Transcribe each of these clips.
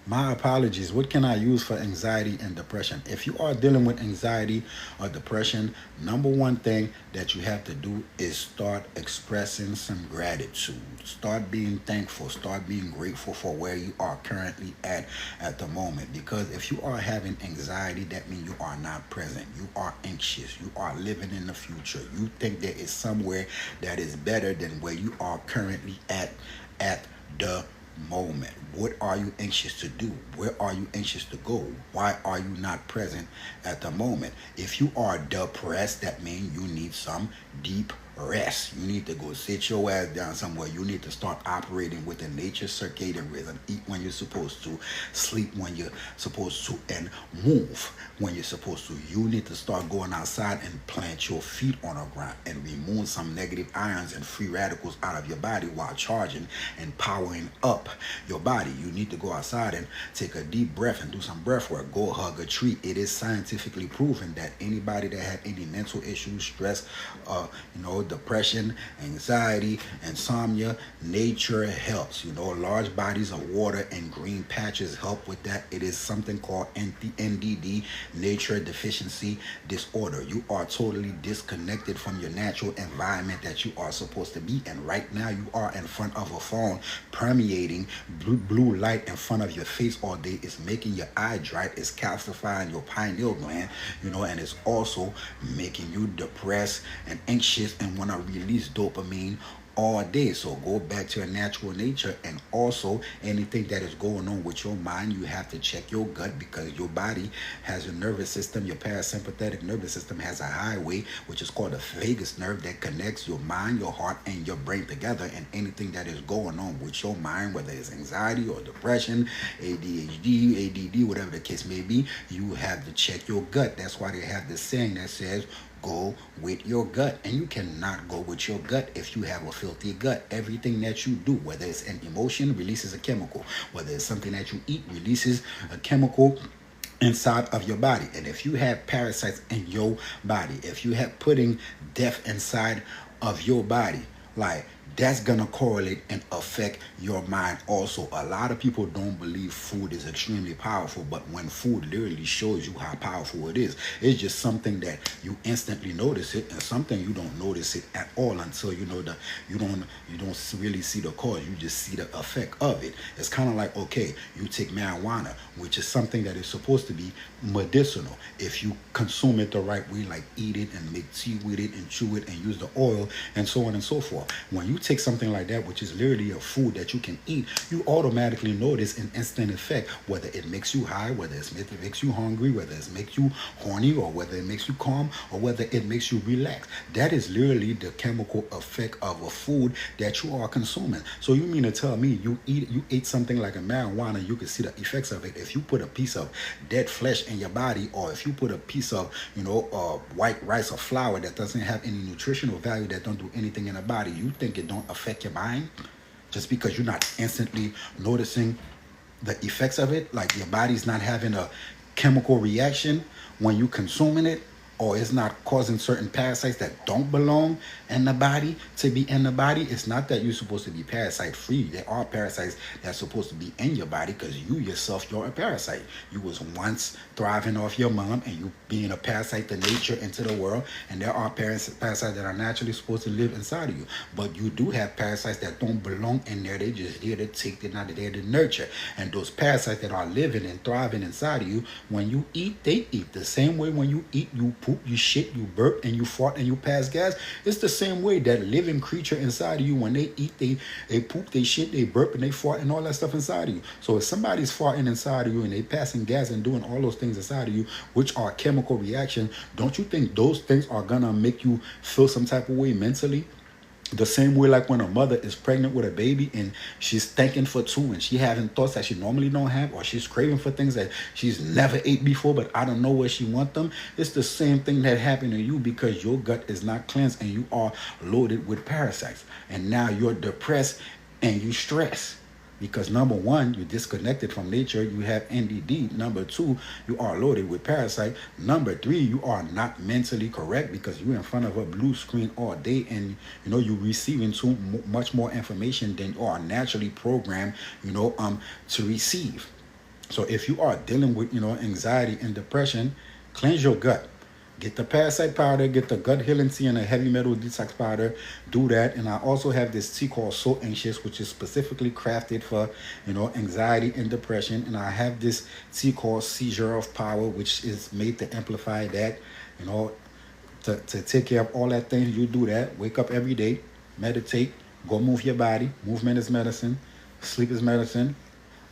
My apologies. What can I use for anxiety and depression? If you are dealing with anxiety or depression, number one thing that you have to do is start expressing some gratitude. Start being thankful. Start being grateful for where you are currently at the moment. Because if you are having anxiety, that means you are not present. You are anxious. You are living in the future. You think there is somewhere that is better than where you are currently at the moment. What are you anxious to do? Where are you anxious to go? Why are you not present at the moment? If you are depressed, that means you need some deep rest. You need to go sit your ass down somewhere. You need to start operating with the nature circadian rhythm. Eat when you're supposed to, sleep when you're supposed to, and move when you're supposed to. You need to start going outside and plant your feet on the ground and remove some negative ions and free radicals out of your body while charging and powering up your body. You need to go outside and take a deep breath and do some breath work. Go hug a tree. It is scientifically proven that anybody that had any mental issues, stress, depression, anxiety, insomnia, nature helps. Large bodies of water and green patches help with that. It is something called NDD, nature deficiency disorder. You are totally disconnected from your natural environment that you are supposed to be in. Right now, you are in front of a phone, permeating blue light in front of your face all day. It's making your eye dry. It's calcifying your pineal gland, and it's also making you depressed and anxious and want to release dopamine all day. So go back to your natural nature. And also anything that is going on with your mind, you have to check your gut, because your body has a nervous system. Your parasympathetic nervous system has a highway, which is called the vagus nerve, that connects your mind, your heart, and your brain together. And anything that is going on with your mind, whether it's anxiety or depression, ADHD, ADD, whatever the case may be, you have to check your gut. That's why they have this saying that says, go with your gut. And you cannot go with your gut if you have a filthy gut. Everything that you do, whether it's an emotion, releases a chemical. Whether it's something that you eat, releases a chemical inside of your body. And if you have parasites in your body, if you have putting death inside of your body, like, that's gonna correlate and affect your mind also. A lot of people don't believe food is extremely powerful, but when food literally shows you how powerful it is, it's just something that you instantly notice it, and something you don't notice it at all until you don't really see the cause. You just see the effect of it. It's kind of like, okay, you take marijuana, which is something that is supposed to be medicinal if you consume it the right way, like eat it and make tea with it and chew it and use the oil and so on and so forth. When you take something like that, which is literally a food that you can eat, you automatically notice an instant effect, whether it makes you high, whether it makes you hungry, whether it makes you horny, or whether it makes you calm, or whether it makes you relax. That is literally the chemical effect of a food that you are consuming. So you mean to tell me you ate something like a marijuana, you can see the effects of it. If you put a piece of dead flesh in your body, or if you put a piece of white rice or flour that doesn't have any nutritional value, that don't do anything in the body, you think it don't affect your mind just because you're not instantly noticing the effects of it? Like, your body's not having a chemical reaction when you consuming it, or it's not causing certain parasites that don't belong in the body to be in the body. It's not that you're supposed to be parasite free. There are parasites that's supposed to be in your body, because you yourself, you're a parasite. You was once thriving off your mom, and you being a parasite to nature, into the world. And there are parasites that are naturally supposed to live inside of you. But you do have parasites that don't belong in there. They just here to take, they're not there to nurture. And those parasites that are living and thriving inside of you, when you eat, they eat. The same way when you eat, you poop, you shit, you burp, and you fart, and you pass gas. It's the same way that living creature inside of you, when they eat, they poop, they shit, they burp, and they fart, and all that stuff inside of you. So if somebody's farting inside of you and they passing gas and doing all those things inside of you, which are chemical reaction, don't you think those things are gonna make you feel some type of way mentally? The same way, like when a mother is pregnant with a baby and she's thinking for two, and she having thoughts that she normally don't have, or she's craving for things that she's never ate before, but I don't know where she want them. It's the same thing that happened to you, because your gut is not cleansed and you are loaded with parasites. And now you're depressed and you stress. Because number one, you're disconnected from nature. You have NDD. Number two, you are loaded with parasite. Number three, you are not mentally correct, because you're in front of a blue screen all day, and you're receiving too much more information than you are naturally programmed, to receive. So if you are dealing with, anxiety and depression, cleanse your gut. Get the parasite powder, get the gut healing tea and a heavy metal detox powder. Do that. And I also have this tea called So Anxious, which is specifically crafted for, anxiety and depression. And I have this tea called Seizure of Power, which is made to amplify that, you know, to take care of all that things. You do that. Wake up every day, meditate, go move your body. Movement is medicine. Sleep is medicine.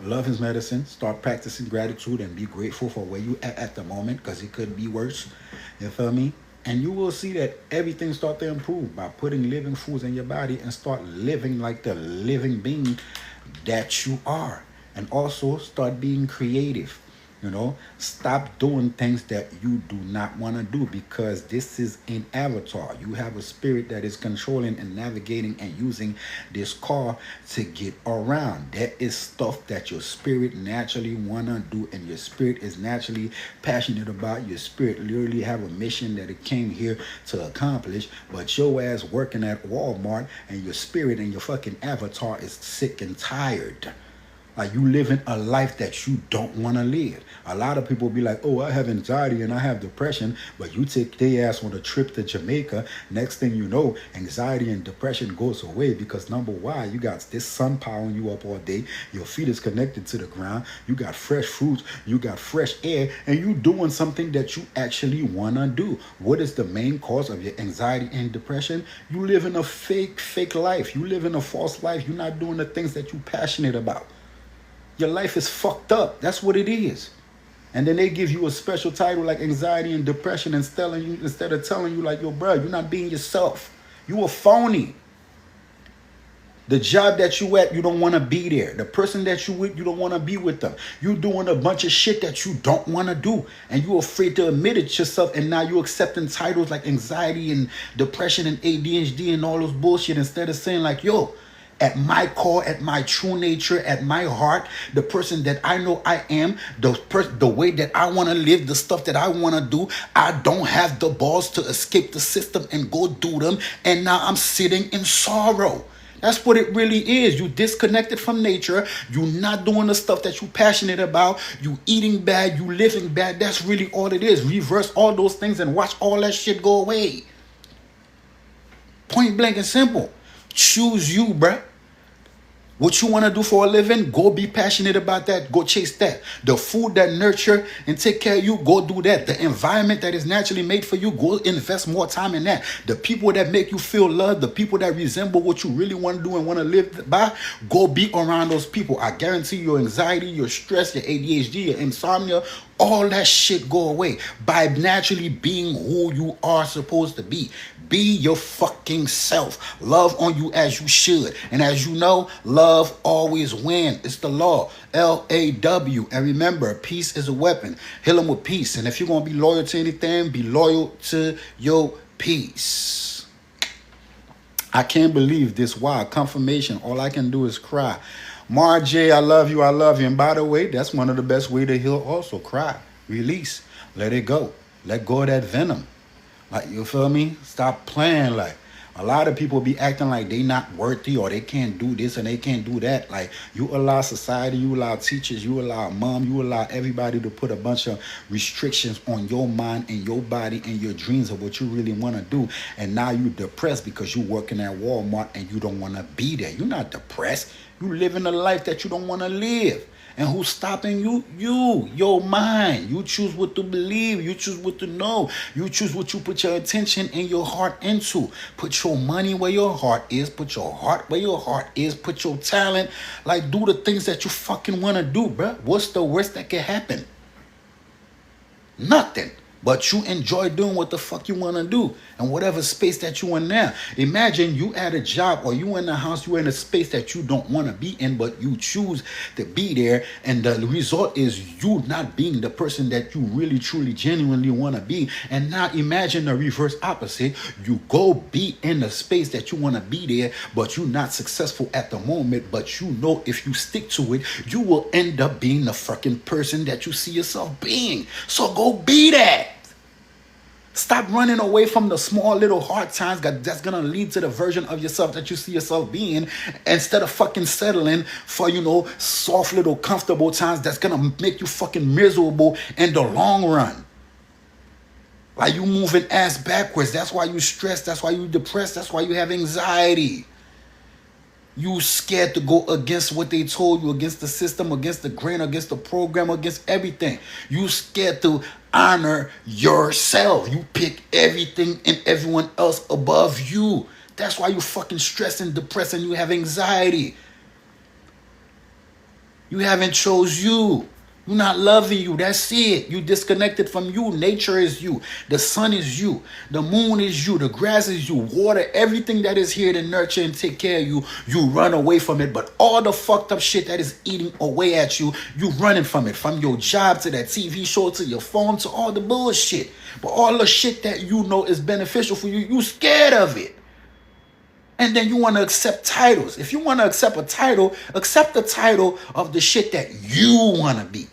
Love is medicine. Start practicing gratitude and be grateful for where you at the moment, because it could be worse. You feel me? And you will see that everything start to improve by putting living foods in your body and start living like the living being that you are. And also start being creative. Stop doing things that you do not want to do, because this is an avatar. You have a spirit that is controlling and navigating and using this car to get around. That is stuff that your spirit naturally want to do, and your spirit is naturally passionate about. Your spirit literally have a mission that it came here to accomplish, but your ass working at Walmart and your spirit and your fucking avatar is sick and tired. Like, you living a life that you don't want to live. A lot of people be like, oh, I have anxiety and I have depression, but you take their ass on a trip to Jamaica. Next thing you know, anxiety and depression goes away, because number one, you got this sun powering you up all day. Your feet is connected to the ground. You got fresh fruits. You got fresh air, and you doing something that you actually want to do. What is the main cause of your anxiety and depression? You live in a fake life. You live in a false life. You're not doing the things that you're passionate about. Your life is fucked up. That's what it is. And then they give you a special title like anxiety and depression, instead of telling you like, yo, bro, you're not being yourself. You a phony. The job that you at, you don't want to be there. The person that you with, you don't want to be with them. You doing a bunch of shit that you don't want to do, and you afraid to admit it yourself. And now you accepting titles like anxiety and depression and ADHD and all those bullshit, instead of saying like, yo, at my core, at my true nature, at my heart, the person that I know I am, the way that I want to live, the stuff that I want to do, I don't have the balls to escape the system and go do them. And now I'm sitting in sorrow. That's what it really is. You disconnected from nature. You not doing the stuff that you passionate about. You eating bad. You living bad. That's really all it is. Reverse all those things and watch all that shit go away. Point blank and simple. Choose you, bruh. What you want to do for a living, go be passionate about that. Go chase that. The food that nurture and take care of you, go do that. The environment that is naturally made for you, go invest more time in that. The people that make you feel loved, the people that resemble what you really want to do and want to live by, go be around those people. I guarantee your anxiety, your stress, your ADHD, your insomnia, all that shit go away by naturally being who you are supposed to be. Be your fucking self. Love on you as you should. And as you know, love always wins. It's the law. LAW. And remember, peace is a weapon. Heal them with peace. And if you're going to be loyal to anything, be loyal to your peace. I can't believe this. Wow, confirmation. All I can do is cry. Marjay, I love you. I love you. And by the way, that's one of the best ways to heal also. Cry. Release. Let it go. Let go of that venom. Like, you feel me? Stop playing. Like, a lot of people be acting like they not worthy or they can't do this and they can't do that. Like, you allow society, you allow teachers, you allow mom, you allow everybody to put a bunch of restrictions on your mind and your body and your dreams of what you really want to do. And now you depressed because you working at Walmart and you don't want to be there. You're not depressed. You living a life that you don't want to live. And who's stopping you? You, your mind. You choose what to believe. You choose what to know. You choose what you put your attention and your heart into. Put your money where your heart is. Put your heart where your heart is. Put your talent. Like, do the things that you fucking want to do, bruh. What's the worst that can happen? Nothing. But you enjoy doing what the fuck you want to do and whatever space that you in now. Imagine you at a job or you in a house, you in a space that you don't want to be in, but you choose to be there. And the result is you not being the person that you really, truly, genuinely want to be. And now imagine the reverse opposite. You go be in the space that you want to be there, but you're not successful at the moment. But you know if you stick to it, you will end up being the fucking person that you see yourself being. So go be that. Stop running away from the small little hard times that's gonna lead to the version of yourself that you see yourself being, instead of fucking settling for, soft little comfortable times that's gonna make you fucking miserable in the long run. Like, you moving ass backwards. That's why you stressed. That's why you depressed. That's why you have anxiety. You scared to go against what they told you, against the system, against the grain, against the program, against everything. You scared to honor yourself. You pick everything and everyone else above you. That's why you fucking stressed and depressed and you have anxiety. You haven't chose you. You're not loving you. That's it. You disconnected from you. Nature is you. The sun is you. The moon is you. The grass is you. Water, everything that is here to nurture and take care of you, you run away from it. But all the fucked up shit that is eating away at you, you running from it. From your job to that TV show to your phone to all the bullshit. But all the shit that you know is beneficial for you, you scared of it. And then you want to accept titles. If you want to accept a title, accept the title of the shit that you want to be.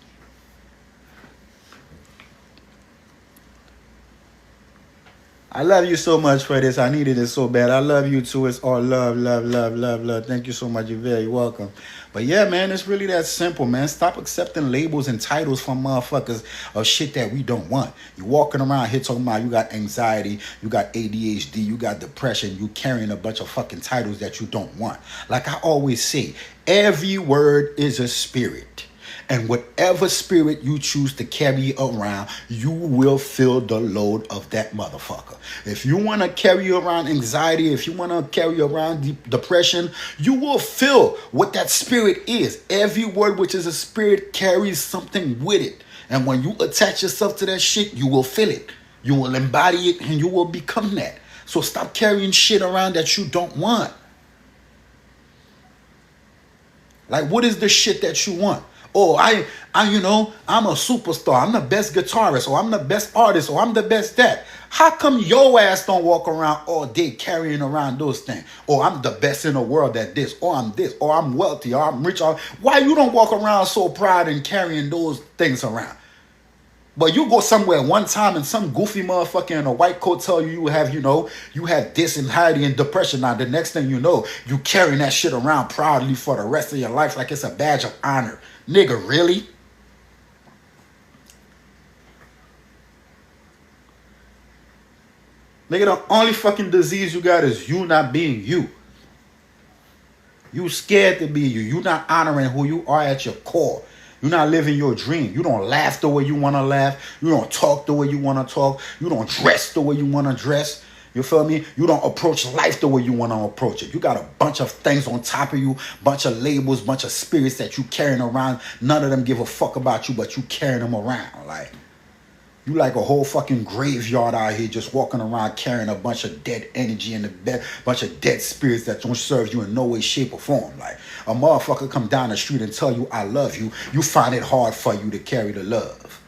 I love you so much for this. I needed it so bad. I love you too. It's all love, love, love, love, love. Thank you so much. You're very welcome. But yeah, man, it's really that simple, man. Stop accepting labels and titles from motherfuckers of shit that we don't want. You walking around here talking about you got anxiety, you got ADHD, you got depression, you carrying a bunch of fucking titles that you don't want. Like I always say, every word is a spirit. And whatever spirit you choose to carry around, you will feel the load of that motherfucker. If you want to carry around anxiety, if you want to carry around depression, you will feel what that spirit is. Every word which is a spirit carries something with it. And when you attach yourself to that shit, you will feel it. You will embody it and you will become that. So stop carrying shit around that you don't want. Like, what is the shit that you want? Oh, I'm a superstar. I'm the best guitarist, or I'm the best artist, or I'm the best that. How come your ass don't walk around all day carrying around those things? Or I'm the best in the world at this, or I'm this, or I'm wealthy, or I'm rich. Or why you don't walk around so proud and carrying those things around? But you go somewhere one time and some goofy motherfucker in a white coat tell you you have this anxiety and depression. Now the next thing you know, you carrying that shit around proudly for the rest of your life like it's a badge of honor. Nigga, really? Nigga, the only fucking disease you got is you not being you. You scared to be you. You not honoring who you are at your core. You're not living your dream. You don't laugh the way you want to laugh. You don't talk the way you want to talk. You don't dress the way you want to dress. You feel me? You don't approach life the way you want to approach it. You got a bunch of things on top of you, bunch of labels, bunch of spirits that you carrying around. None of them give a fuck about you, but you carrying them around. Like, you like a whole fucking graveyard out here just walking around carrying a bunch of dead energy and a bunch of dead spirits that don't serve you in no way, shape, or form. Like, a motherfucker come down the street and tell you, I love you. You find it hard for you to carry the love.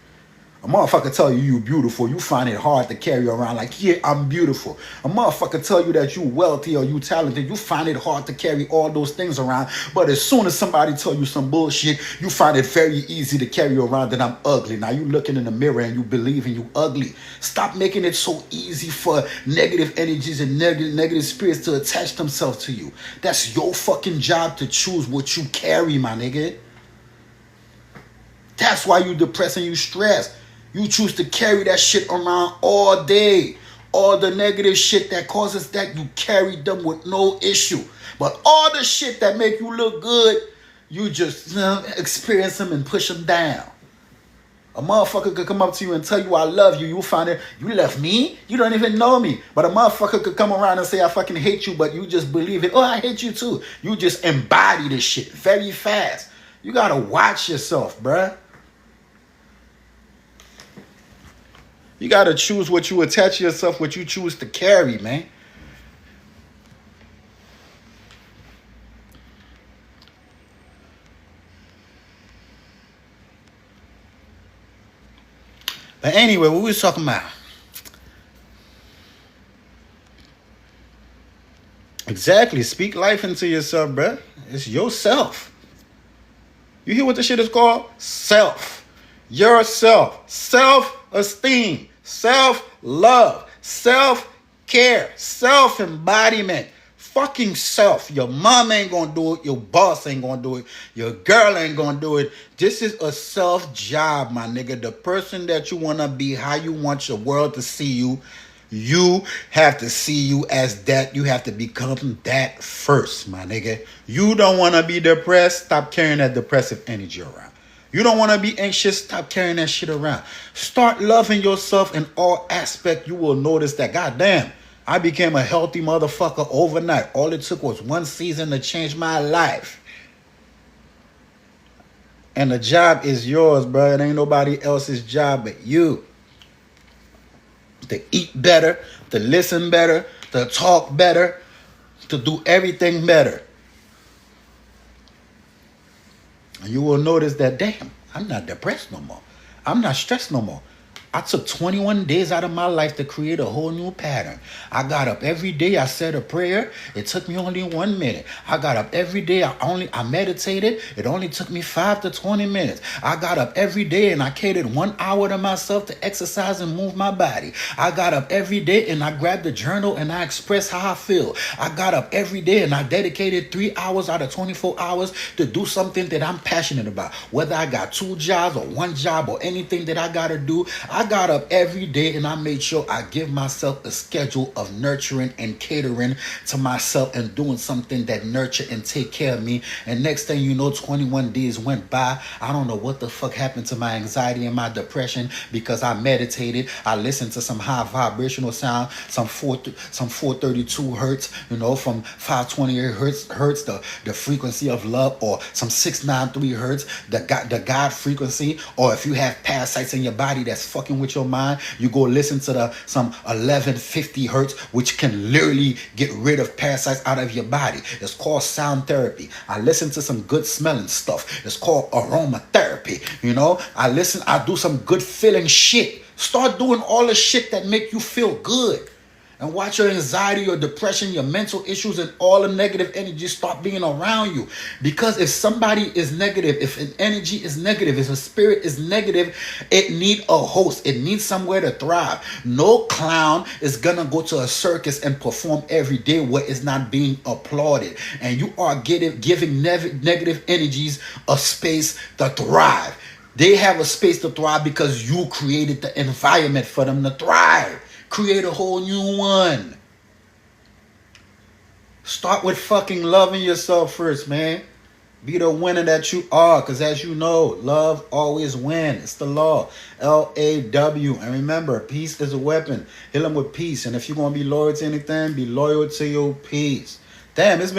A motherfucker tell you you beautiful, you find it hard to carry around like, yeah, I'm beautiful. A motherfucker tell you that you wealthy or you talented, you find it hard to carry all those things around. But as soon as somebody tell you some bullshit, you find it very easy to carry around that I'm ugly. Now you looking in the mirror and you believing you ugly. Stop making it so easy for negative energies and negative spirits to attach themselves to you. That's your fucking job to choose what you carry, my nigga. That's why you depressed and you stressed. You choose to carry that shit around all day. All the negative shit that causes that, you carry them with no issue. But all the shit that make you look good, you just experience them and push them down. A motherfucker could come up to you and tell you I love you. You find it, you left me? You don't even know me. But a motherfucker could come around and say I fucking hate you, but you just believe it. Oh, I hate you too. You just embody this shit very fast. You gotta watch yourself, bruh. You got to choose what you attach yourself, what you choose to carry, man. But anyway, what we was talking about? Exactly. Speak life into yourself, bruh. It's yourself. You hear what this shit is called? Self. Yourself. Self-esteem. Self-love, self-care, self-embodiment. Fucking self. Your mom ain't gonna do it. Your boss ain't gonna do it. Your girl ain't gonna do it. This is a self job, my nigga. The person that you wanna be, how you want your world to see you, you have to see you as that. You have to become that first, my nigga. You don't wanna be depressed. Stop carrying that depressive energy around. You don't want to be anxious. Stop carrying that shit around. Start loving yourself in all aspects. You will notice that, goddamn, I became a healthy motherfucker overnight. All it took was one season to change my life. And the job is yours, bro. It ain't nobody else's job but you. To eat better, to listen better, to talk better, to do everything better. And you will notice that, damn, I'm not depressed no more. I'm not stressed no more. I took 21 days out of my life to create a whole new pattern. I got up every day. I said a prayer. It took me only 1 minute. I got up every day. I meditated. It only took me 5 to 20 minutes. I got up every day and I catered 1 hour to myself to exercise and move my body. I got up every day and I grabbed the journal and I expressed how I feel. I got up every day and I dedicated 3 hours out of 24 hours to do something that I'm passionate about. Whether I got 2 jobs or 1 job or anything that I got to do, I got up every day and I made sure I give myself a schedule of nurturing and catering to myself and doing something that nurture and take care of me. And next thing you know, 21 days went by. I don't know what the fuck happened to my anxiety and my depression because I meditated. I listened to some high vibrational sound, some 432 hertz, from 528 hertz, the frequency of love, or some 693 hertz, the God frequency. Or if you have parasites in your body that's fucking with your mind, you go listen to some 1150 hertz, which can literally get rid of parasites out of your body. It's called sound therapy. I listen to some good smelling stuff. It's called aromatherapy. I do some good feeling shit. Start doing all the shit that make you feel good. And watch your anxiety, your depression, your mental issues, and all the negative energy start being around you. Because if somebody is negative, if an energy is negative, if a spirit is negative, it needs a host. It needs somewhere to thrive. No clown is going to go to a circus and perform every day where it's not being applauded. And you are giving negative energies a space to thrive. They have a space to thrive because you created the environment for them to thrive. Create a whole new one. Start with fucking loving yourself first, man. Be the winner that you are. Because as you know, love always wins. It's the law. LAW. And remember, peace is a weapon. Hit them with peace. And if you're going to be loyal to anything, be loyal to your peace. Damn, it's been